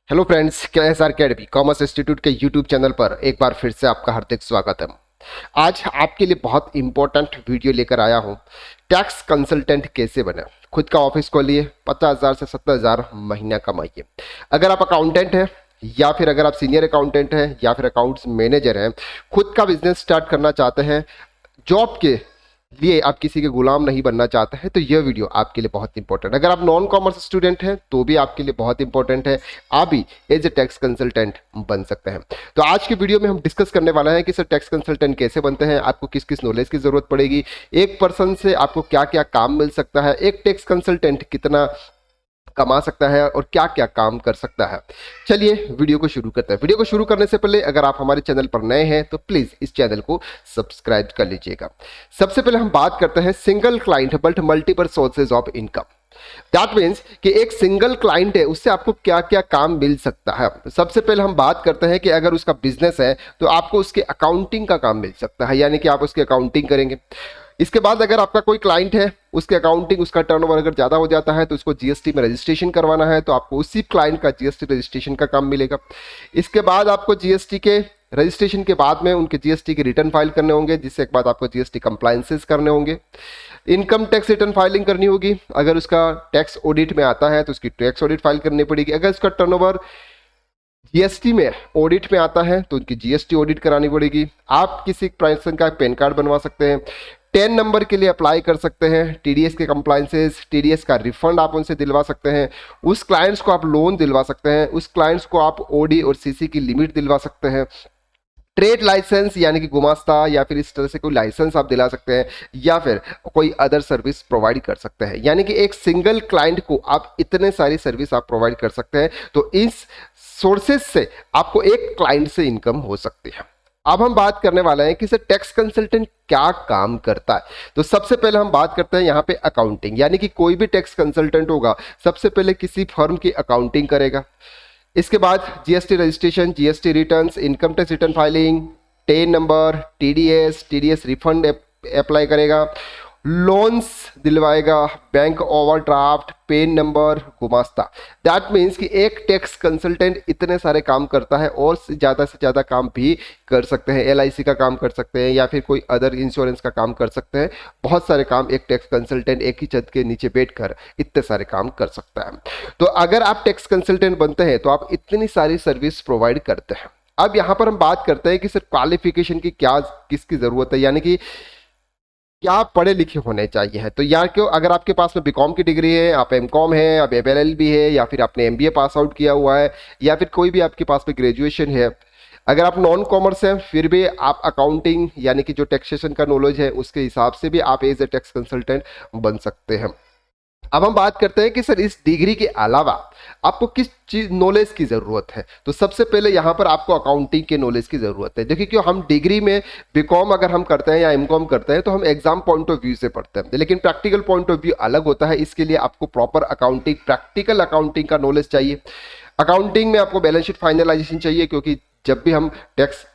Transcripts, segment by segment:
Hello friends, KSR academy commerce institute के YouTube channel पर एक बार फिर से आपका हार्दिक स्वागत है। आज आपके लिए बहुत इंपॉर्टेंट वीडियो लेकर आया हूँ। टैक्स कंसल्टेंट कैसे बने। खुद का ऑफिस खोलिए, 50,000 से 70,000 महीना कमाइए। अगर आप अकाउंटेंट हैं या फिर अगर आप सीनियर अकाउंटेंट हैं या फिर अकाउंट्स मैनेजर हैं, खुद का बिजनेस स्टार्ट करना चाहते हैं, जॉब के लिए आप किसी के गुलाम नहीं बनना चाहते हैं, तो यह वीडियो आपके लिए बहुत इंपॉर्टेंट है। अगर आप नॉन कॉमर्स स्टूडेंट हैं तो भी आपके लिए बहुत इंपॉर्टेंट है। आप भी एज ए टैक्स कंसल्टेंट बन सकते हैं। तो आज की वीडियो में हम डिस्कस करने वाला है कि सर टैक्स कंसल्टेंट कैसे बनते हैं, आपको किस किस नॉलेज की जरूरत पड़ेगी, एक पर्सन से आपको क्या क्या काम मिल सकता है, एक टैक्स कंसल्टेंट कितना कमा सकता है और क्या क्या काम कर सकता है। चलिए वीडियो को शुरू करते हैं। वीडियो को शुरू करने से पहले अगर आप हमारे चैनल पर नए हैं तो प्लीज इस चैनल को सब्सक्राइब कर लीजिएगा। सबसे पहले हम बात करते हैं single client but multiple sources of income. That means कि एक सिंगल क्लाइंट है, उससे आपको क्या क्या काम मिल सकता है। सबसे पहले हम बात करते हैं कि अगर उसका बिजनेस है तो आपको उसके अकाउंटिंग का काम मिल सकता है, यानी कि आप उसकी अकाउंटिंग करेंगे। इसके बाद अगर आपका कोई क्लाइंट है, उसके अकाउंटिंग, उसका टर्नओवर अगर ज़्यादा हो जाता है तो उसको जीएसटी में रजिस्ट्रेशन करवाना है, तो आपको उसी क्लाइंट का जीएसटी रजिस्ट्रेशन का काम मिलेगा। इसके बाद आपको जीएसटी के रजिस्ट्रेशन के बाद में उनके जीएसटी के रिटर्न फाइल करने होंगे, जिससे एक बाद आपको जीएसटी कंप्लायंसेस करने होंगे। इनकम टैक्स रिटर्न फाइलिंग करनी होगी। अगर उसका टैक्स ऑडिट में आता है तो उसकी टैक्स ऑडिट फाइल करनी पड़ेगी। अगर उसका टर्नओवर जीएसटी में ऑडिट में आता है तो उनकी जीएसटी ऑडिट करानी पड़ेगी। आप किसी पर्सन का पैन कार्ड बनवा सकते हैं, 10 नंबर के लिए अप्लाई कर सकते हैं, टीडीएस के कंप्लायंसेस, टीडीएस का रिफंड आप उनसे दिलवा सकते हैं, उस क्लाइंट्स को आप लोन दिलवा सकते हैं, उस क्लाइंट्स को आप ओडी और सीसी की लिमिट दिलवा सकते हैं, ट्रेड लाइसेंस यानी कि गुमास्ता या फिर इस तरह से कोई लाइसेंस आप दिला सकते हैं, या फिर कोई अदर सर्विस प्रोवाइड कर सकते हैं। यानी कि एक सिंगल क्लाइंट को आप इतने सारी सर्विस आप प्रोवाइड कर सकते हैं। तो इस सोर्सेज से आपको एक क्लाइंट से इनकम हो सकती है। अब हम बात करने वाले हैं कि सर टैक्स कंसल्टेंट क्या काम करता है। तो सबसे पहले हम बात करते हैं यहाँ पे अकाउंटिंग, यानी कि कोई भी टैक्स कंसल्टेंट होगा सबसे पहले किसी फर्म की अकाउंटिंग करेगा। इसके बाद GST registration, GST returns, income tax return filing, 10 number, TDS refund apply करेगा, लोन्स दिलवाएगा, bank overdraft, PAN number, Gumasta. That means कि एक टैक्स कंसल्टेंट इतने सारे काम करता है और से ज़्यादा काम भी कर सकते हैं। एलआईसी का काम कर सकते हैं या फिर कोई अदर इंश्योरेंस का काम कर सकते हैं। बहुत सारे काम एक टैक्स कंसल्टेंट एक ही छत के नीचे बैठकर इतने सारे काम कर सकता है। तो अगर आप टैक्स कंसल्टेंट बनते हैं तो आप इतनी सारी सर्विस प्रोवाइड करते हैं। अब यहाँ पर हम बात करते हैं कि सर क्वालिफिकेशन की क्या किसकी ज़रूरत है, यानी कि क्या पढ़े लिखे होने चाहिए है। तो यार क्यों, अगर आपके पास में बीकॉम की डिग्री है, आप एमकॉम है, आप एलएलबी है, या फिर आपने एमबीए पास आउट किया हुआ है, या फिर कोई भी आपके पास में ग्रेजुएशन है, अगर आप नॉन कॉमर्स हैं फिर भी आप अकाउंटिंग यानी कि जो टैक्सेशन का नॉलेज है उसके हिसाब से भी आप एज ए टैक्स कंसल्टेंट बन सकते हैं। अब हम बात करते हैं कि सर इस डिग्री के अलावा आपको किस चीज नॉलेज की जरूरत है। तो सबसे पहले यहाँ पर आपको अकाउंटिंग के नॉलेज की जरूरत है। देखिए क्यों, हम डिग्री में बीकॉम अगर हम करते हैं या एमकॉम करते हैं तो हम एग्जाम पॉइंट ऑफ व्यू से पढ़ते हैं, लेकिन प्रैक्टिकल पॉइंट ऑफ व्यू अलग होता है। इसके लिए आपको प्रॉपर अकाउंटिंग, प्रैक्टिकल अकाउंटिंग का नॉलेज चाहिए। अकाउंटिंग में आपको बैलेंस शीट फाइनलाइजेशन चाहिए, क्योंकि जब भी हम टैक्स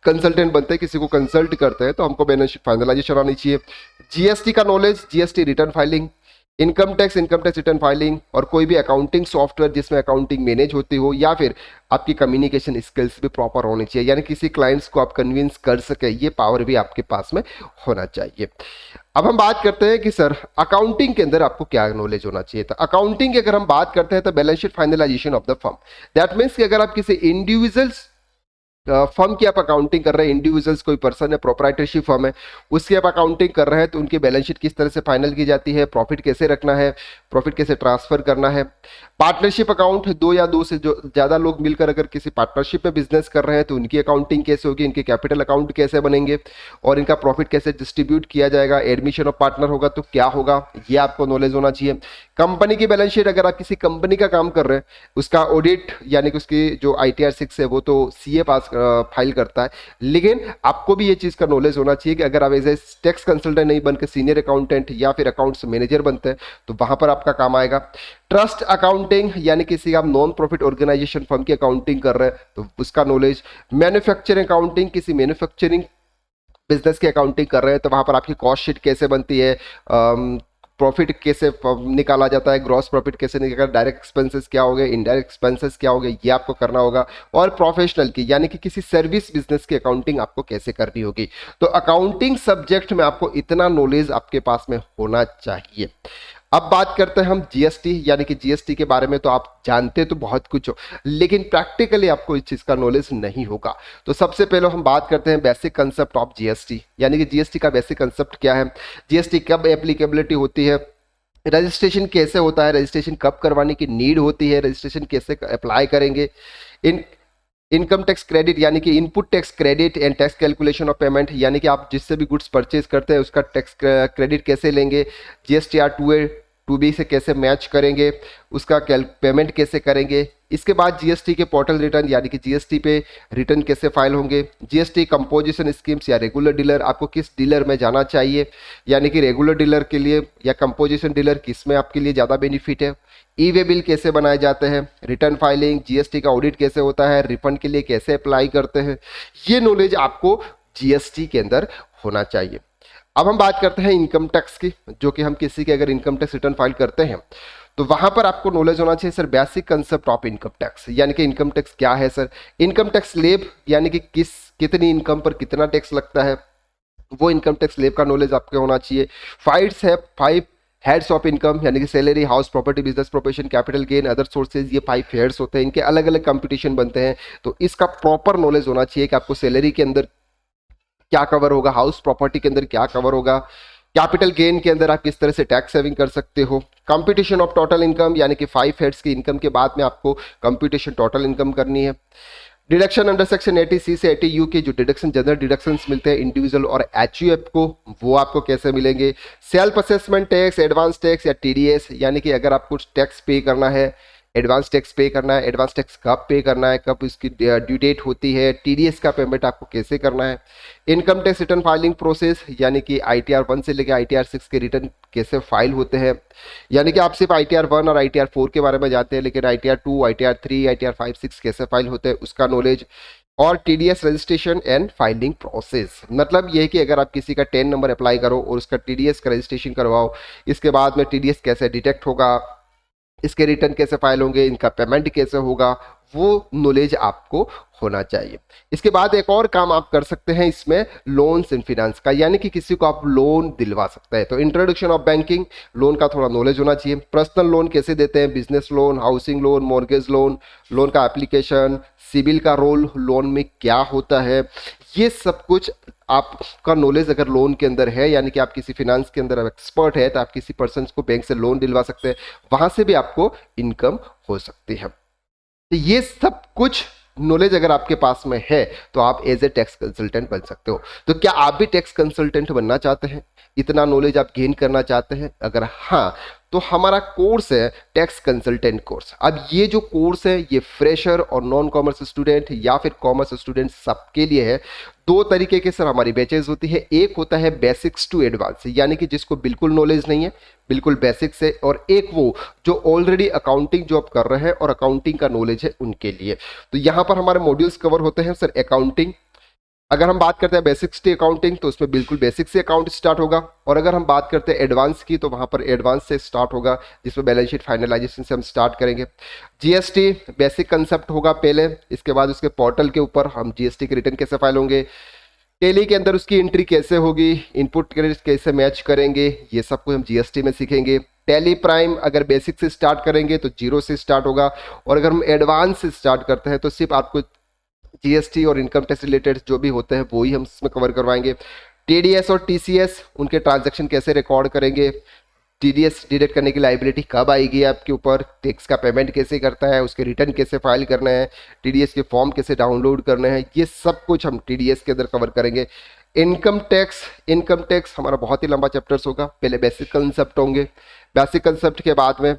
कंसल्टेंट बनते हैं, किसी को कंसल्ट करते हैं, तो हमको बैलेंस शीट फाइनलाइजेशन आनी चाहिए। जीएसटी का knowledge, GST return filing, income tax return filing, और कोई भी अकाउंटिंग सॉफ्टवेयर जिसमें अकाउंटिंग मैनेज होती हो, या फिर आपकी कम्युनिकेशन स्किल्स भी प्रॉपर होनी चाहिए, यानी किसी क्लाइंट्स को आप कन्विंस कर सके, ये पावर भी आपके पास में होना चाहिए। अब हम बात करते हैं कि सर अकाउंटिंग के अंदर आपको क्या नॉलेज होना चाहिए। तो अकाउंटिंग की अगर हम बात करते हैं तो balance sheet finalisation of the firm. That means कि अगर आप किसी इंडिविजुअल्स फर्म की आप अकाउंटिंग कर रहे हैं, इंडिविजुअल्स कोई पर्सन है, प्रोप्राइटरशिप फर्म है, उसकी आप अकाउंटिंग कर रहे हैं, तो उनकी बैलेंस शीट किस तरह से फाइनल की जाती है, प्रॉफिट कैसे रखना है, प्रॉफिट कैसे ट्रांसफर करना है। पार्टनरशिप अकाउंट, दो या दो से जो ज़्यादा लोग मिलकर अगर किसी पार्टनरशिप में बिजनेस कर रहे हैं तो उनकी अकाउंटिंग कैसे होगी, इनके कैपिटल अकाउंट कैसे बनेंगे और इनका प्रॉफिट कैसे डिस्ट्रीब्यूट किया जाएगा। एडमिशन ऑफ पार्टनर होगा तो क्या होगा, ये आपको नॉलेज होना चाहिए। कंपनी की बैलेंस शीट, अगर आप किसी कंपनी का काम कर रहे हैं, उसका ऑडिट यानी कि उसकी जो ITR 6 है वो तो सीए पास फाइल करता है, लेकिन आपको भी ये चीज़ का नॉलेज होना चाहिए कि अगर आप एज ए टैक्स कंसल्टेंट नहीं बनकर सीनियर अकाउंटेंट या फिर अकाउंट्स मैनेजर बनते हैं तो वहां पर आपका काम आएगा। ट्रस्ट अकाउंटिंग, यानी किसी आप नॉन प्रॉफिट ऑर्गेनाइजेशन फर्म की अकाउंटिंग कर रहे हैं तो उसका नॉलेज। मैन्युफैक्चरिंग अकाउंटिंग, किसी मैन्युफैक्चरिंग बिजनेस की अकाउंटिंग कर रहे हैं तो वहां पर आपकी कॉस्ट शीट कैसे बनती है, प्रॉफिट कैसे निकाला जाता है, ग्रॉस प्रॉफिट कैसे निकाला, डायरेक्ट एक्सपेंसेस क्या हो गए, इनडायरेक्ट एक्सपेंसेस क्या हो गए, ये आपको करना होगा। और प्रोफेशनल की यानी कि किसी सर्विस बिजनेस की अकाउंटिंग आपको कैसे करनी होगी। तो अकाउंटिंग सब्जेक्ट में आपको इतना नॉलेज आपके पास में होना चाहिए। अब बात करते हैं हम जीएसटी, यानी कि जीएसटी के बारे में तो आप जानते तो बहुत कुछ हो, लेकिन प्रैक्टिकली आपको इस चीज़ का नॉलेज नहीं होगा। तो सबसे पहले हम बात करते हैं बेसिक कंसेप्ट ऑफ जीएसटी, यानी कि जीएसटी का बेसिक कंसेप्ट क्या है, जीएसटी कब एप्लीकेबिलिटी होती है, रजिस्ट्रेशन कैसे होता है, रजिस्ट्रेशन कब करवाने की नीड होती है, रजिस्ट्रेशन कैसे अप्लाई करेंगे, इन इनकम टैक्स क्रेडिट यानी कि input tax credit and tax calculation of payment, यानी कि आप जिससे भी गुड्स परचेज करते हैं उसका टैक्स क्रेडिट कैसे लेंगे, जीएसटीआर 2A 2B से कैसे मैच करेंगे, उसका पेमेंट कैसे करेंगे। इसके बाद जीएसटी के पोर्टल रिटर्न यानी कि जीएसटी पे रिटर्न कैसे फाइल होंगे, जीएसटी कंपोजिशन स्कीम्स या रेगुलर डीलर, आपको किस डीलर में जाना चाहिए, यानी कि रेगुलर डीलर के लिए या कंपोजिशन डीलर, किस में आपके लिए ज़्यादा बेनिफिट है, ई वे बिल कैसे बनाए जाते हैं, रिटर्न फाइलिंग, जीएसटी का ऑडिट कैसे होता है, रिफंड के लिए कैसे अप्लाई करते हैं, ये नॉलेज आपको जीएसटी के अंदर होना चाहिए। अब हम बात करते हैं इनकम टैक्स की, जो कि हम किसी के अगर इनकम टैक्स रिटर्न फाइल करते हैं तो वहां पर आपको नॉलेज होना चाहिए sir basic concept of income tax, यानी कि इनकम टैक्स क्या है सर, इनकम टैक्स स्लैब यानी कि कितनी इनकम पर कितना टैक्स लगता है, वो इनकम टैक्स स्लैब का नॉलेज आपको होना चाहिए। फाइव हेड्स ऑफ इनकम यानी कि salary, house property, business profession, capital gain, other sources, ये 5 हेड्स होते हैं, इनके अलग अलग कंपटीशन बनते हैं। तो इसका प्रॉपर नॉलेज होना चाहिए कि आपको सैलरी के अंदर क्या कवर होगा, हाउस प्रॉपर्टी के अंदर क्या कवर होगा, कैपिटल गेन के अंदर आप किस तरह से टैक्स सेविंग कर सकते हो, कंप्यूटेशन ऑफ टोटल इनकम यानी कि 5 हेड्स की इनकम के बाद में आपको कंप्यूटेशन टोटल इनकम करनी है। डिडक्शन अंडर सेक्शन 80C से 80U के जो डिडक्शन जनरल डिडक्शंस मिलते हैं इंडिविजुअल और एचयूएफ को, वो आपको कैसे मिलेंगे। Self assessment tax, advance tax या टीडीएस, यानी कि अगर आपको टैक्स पे करना है, एडवांस टैक्स पे करना है, एडवांस टैक्स कब पे करना है, कब इसकी ड्यू डेट होती है, टीडीएस का पेमेंट आपको कैसे करना है। Income tax return filing process यानी कि ITR 1 से लेकर ITR 6 के रिटर्न कैसे फाइल होते हैं, यानी कि आप सिर्फ ITR 1 और ITR 4 के बारे में जानते हैं, लेकिन ITR 2, ITR 3, ITR 5, 6 कैसे फाइल होते हैं उसका नॉलेज। और TDS registration and filing process, मतलब ये है कि अगर आप किसी का 10 नंबर अप्लाई करो और उसका टीडीएस का रजिस्ट्रेशन करवाओ, इसके बाद में टीडीएस कैसे डिटेक्ट होगा, इसके रिटर्न कैसे फाइल होंगे, इनका पेमेंट कैसे होगा, वो नॉलेज आपको होना चाहिए। इसके बाद एक और काम आप कर सकते हैं इसमें लोन्स एंड फिनेंस का, यानी कि किसी को आप लोन दिलवा सकते हैं। तो इंट्रोडक्शन ऑफ बैंकिंग, लोन का थोड़ा नॉलेज होना चाहिए। पर्सनल लोन कैसे देते हैं, business loan, housing loan, mortgage loan का एप्लीकेशन, सिबिल का रोल लोन में क्या होता है, ये सब कुछ आपका नॉलेज अगर लोन के अंदर है, यानी कि आप किसी फिनेंस के अंदर एक्सपर्ट है, तो आप किसी पर्सन को बैंक से लोन दिलवा सकते हैं, वहां से भी आपको इनकम हो सकती है। तो ये सब कुछ नॉलेज अगर आपके पास में है तो आप एज ए टैक्स कंसल्टेंट बन सकते हो। तो क्या आप भी टैक्स कंसल्टेंट बनना चाहते हैं, इतना नॉलेज आप गेन करना चाहते हैं? अगर हाँ, तो हमारा कोर्स है टैक्स कंसल्टेंट कोर्स। अब ये जो कोर्स है ये फ्रेशर और नॉन कॉमर्स स्टूडेंट या फिर कॉमर्स स्टूडेंट सबके लिए है। 2 तरीके के सर हमारी बैचेज होती है, एक होता है बेसिक्स टू एडवांस, यानी कि जिसको बिल्कुल नॉलेज नहीं है, बिल्कुल बेसिक्स है, और एक वो जो ऑलरेडी अकाउंटिंग जॉब कर रहे हैं और अकाउंटिंग का नॉलेज है उनके लिए। तो यहाँ पर हमारे मॉड्यूल्स कवर होते हैं सर अकाउंटिंग। अगर हम बात करते हैं बेसिक्स टू अकाउंटिंग तो उसमें बिल्कुल बेसिक से अकाउंट स्टार्ट होगा, और अगर हम बात करते हैं एडवांस की तो वहां पर एडवांस से स्टार्ट होगा, जिसमें बैलेंस शीट फाइनलाइजेशन से हम स्टार्ट करेंगे। जीएसटी बेसिक कंसेप्ट होगा पहले, इसके बाद उसके पोर्टल के ऊपर हम जीएसटी के रिटर्न कैसे फाइल होंगे, टेली के अंदर उसकी एंट्री कैसे होगी, इनपुट क्रेडिट कैसे मैच करेंगे, ये सब कुछ हम जीएसटी में सीखेंगे। टैली प्राइम अगर बेसिक से स्टार्ट करेंगे तो 0 से स्टार्ट होगा, और अगर हम एडवांस से स्टार्ट करते हैं तो सिर्फ आपको जीएसटी और इनकम टैक्स रिलेटेड जो भी होते हैं वो ही हम इसमें कवर करवाएंगे। टीडीएस और टीसीएस उनके ट्रांजैक्शन कैसे रिकॉर्ड करेंगे, टीडीएस डिडक्ट करने की लाइबिलिटी कब आएगी आपके ऊपर, टैक्स का पेमेंट कैसे करता है, उसके रिटर्न कैसे फाइल करना है, टीडीएस के फॉर्म कैसे डाउनलोड करने हैं, ये सब कुछ हम टीडीएस के अंदर कवर करेंगे। इनकम टैक्स हमारा बहुत ही लंबा चैप्टर्स होगा, पहले बेसिक कंसेप्ट होंगे, बेसिक कंसेप्ट के बाद में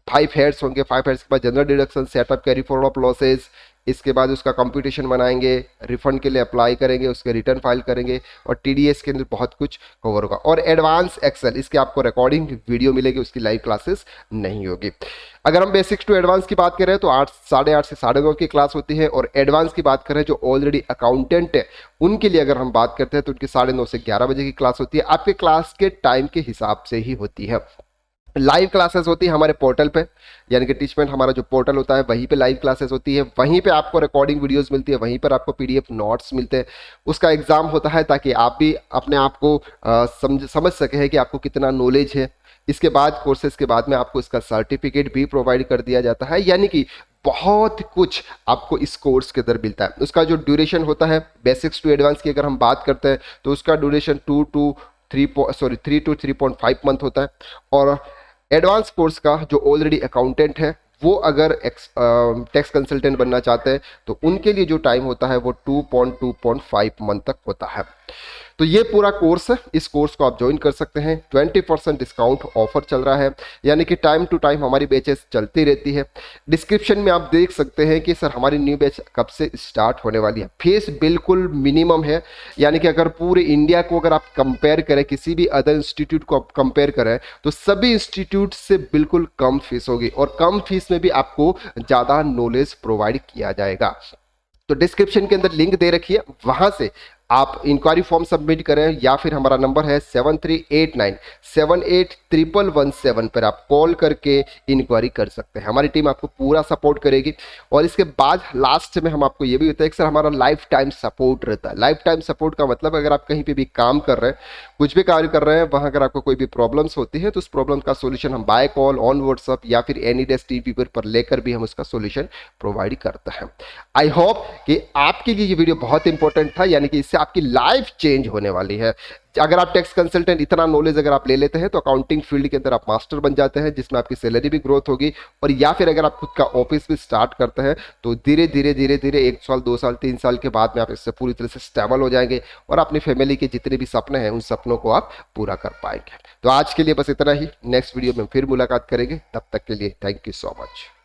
फाइव हेड्स होंगे, फाइव हेड्स के बाद general deduction, setup, carry forward of losses, इसके बाद उसका कंप्यूटेशन बनाएंगे, रिफंड के लिए अप्लाई करेंगे, उसके रिटर्न फाइल करेंगे, और टीडीएस के अंदर बहुत कुछ कवर होगा। और एडवांस एक्सेल, इसके आपको रिकॉर्डिंग वीडियो मिलेगी, उसकी लाइव क्लासेस नहीं होगी। अगर हम बेसिक्स टू एडवांस की बात करें तो 8 से 9:30 की क्लास होती है, और एडवांस की बात करें जो ऑलरेडी अकाउंटेंट है उनके लिए अगर हम बात करते हैं तो उनकी 9:30 से 11 बजे की क्लास होती है। आपके क्लास के टाइम के हिसाब से ही होती है। लाइव क्लासेस होती है हमारे पोर्टल पे, यानी कि टीचमेंट हमारा जो पोर्टल होता है वहीं पे लाइव क्लासेस होती है, वहीं पे आपको रिकॉर्डिंग वीडियोस मिलती है, वहीं पर आपको पीडीएफ नोट्स मिलते हैं। उसका एग्जाम होता है ताकि आप भी अपने आप को समझ सके हैं कि आपको कितना नॉलेज है। इसके बाद कोर्सेज के बाद में आपको इसका सर्टिफिकेट भी प्रोवाइड कर दिया जाता है, यानी कि बहुत कुछ आपको इस कोर्स के अंदर मिलता है। उसका जो ड्यूरेशन होता है बेसिक्स टू एडवांस की अगर हम बात करते हैं तो उसका ड्यूरेशन 3 to 3.5 मंथ होता है। और एडवांस कोर्स का जो ऑलरेडी अकाउंटेंट है वो अगर टैक्स कंसल्टेंट बनना चाहते हैं तो उनके लिए जो टाइम होता है वो 2.5 मंथ तक होता है। तो ये पूरा कोर्स है, इस कोर्स को आप ज्वाइन कर सकते हैं। 20% डिस्काउंट ऑफर चल रहा है, यानी कि टाइम टू टाइम हमारी बैचेस चलती रहती है। डिस्क्रिप्शन में आप देख सकते हैं कि सर हमारी न्यू बैच कब से स्टार्ट होने वाली है। फीस बिल्कुल मिनिमम है, यानी कि अगर पूरे इंडिया को अगर आप कंपेयर करें, किसी भी अदर इंस्टीट्यूट को आप कंपेयर करें तो सभी इंस्टीट्यूट से बिल्कुल कम फीस होगी, और कम फीस में भी आपको ज़्यादा नॉलेज प्रोवाइड किया जाएगा। तो डिस्क्रिप्शन के अंदर लिंक दे रखी है, वहां से आप इंक्वायरी फॉर्म सबमिट करें, या फिर हमारा नंबर है 7389781117 पर आप कॉल करके इंक्वायरी कर सकते हैं। हमारी टीम आपको पूरा सपोर्ट करेगी। और इसके बाद लास्ट में हम आपको ये भी बताएं कि सर हमारा लाइफ टाइम सपोर्ट रहता है। लाइफ टाइम सपोर्ट का मतलब अगर आप कहीं पे भी काम कर रहे हैं, कुछ भी कार्य कर रहे हैं, वहां अगर आपको कोई भी प्रॉब्लम्स होती है तो उस प्रॉब्लम का सोल्यूशन हम बाय कॉल, ऑन व्हाट्सअप या फिर एनी डेस्क टीवी पर लेकर भी हम उसका सोल्यूशन प्रोवाइड करते हैं। आई होप कि आपके लिए ये वीडियो बहुत इंपॉर्टेंट था, यानी कि इससे आपकी लाइफ चेंज होने वाली है। अगर आप टैक्स कंसल्टेंट इतना नॉलेज अगर आप ले लेते हैं तो अकाउंटिंग फील्ड के अंदर आप मास्टर बन जाते हैं, जिसमें आपकी सैलरी भी ग्रोथ होगी। और या फिर अगर आप खुद का ऑफिस भी स्टार्ट करते हैं तो धीरे धीरे 1 साल 2 साल 3 साल के बाद में आप इससे पूरी तरह से स्टेबल हो जाएंगे, और अपनी फैमिली के जितने भी सपने हैं उन सपनों को आप पूरा कर पाएंगे। तो आज के लिए बस इतना ही, नेक्स्ट वीडियो में फिर मुलाकात करेंगे, तब तक के लिए थैंक यू सो मच।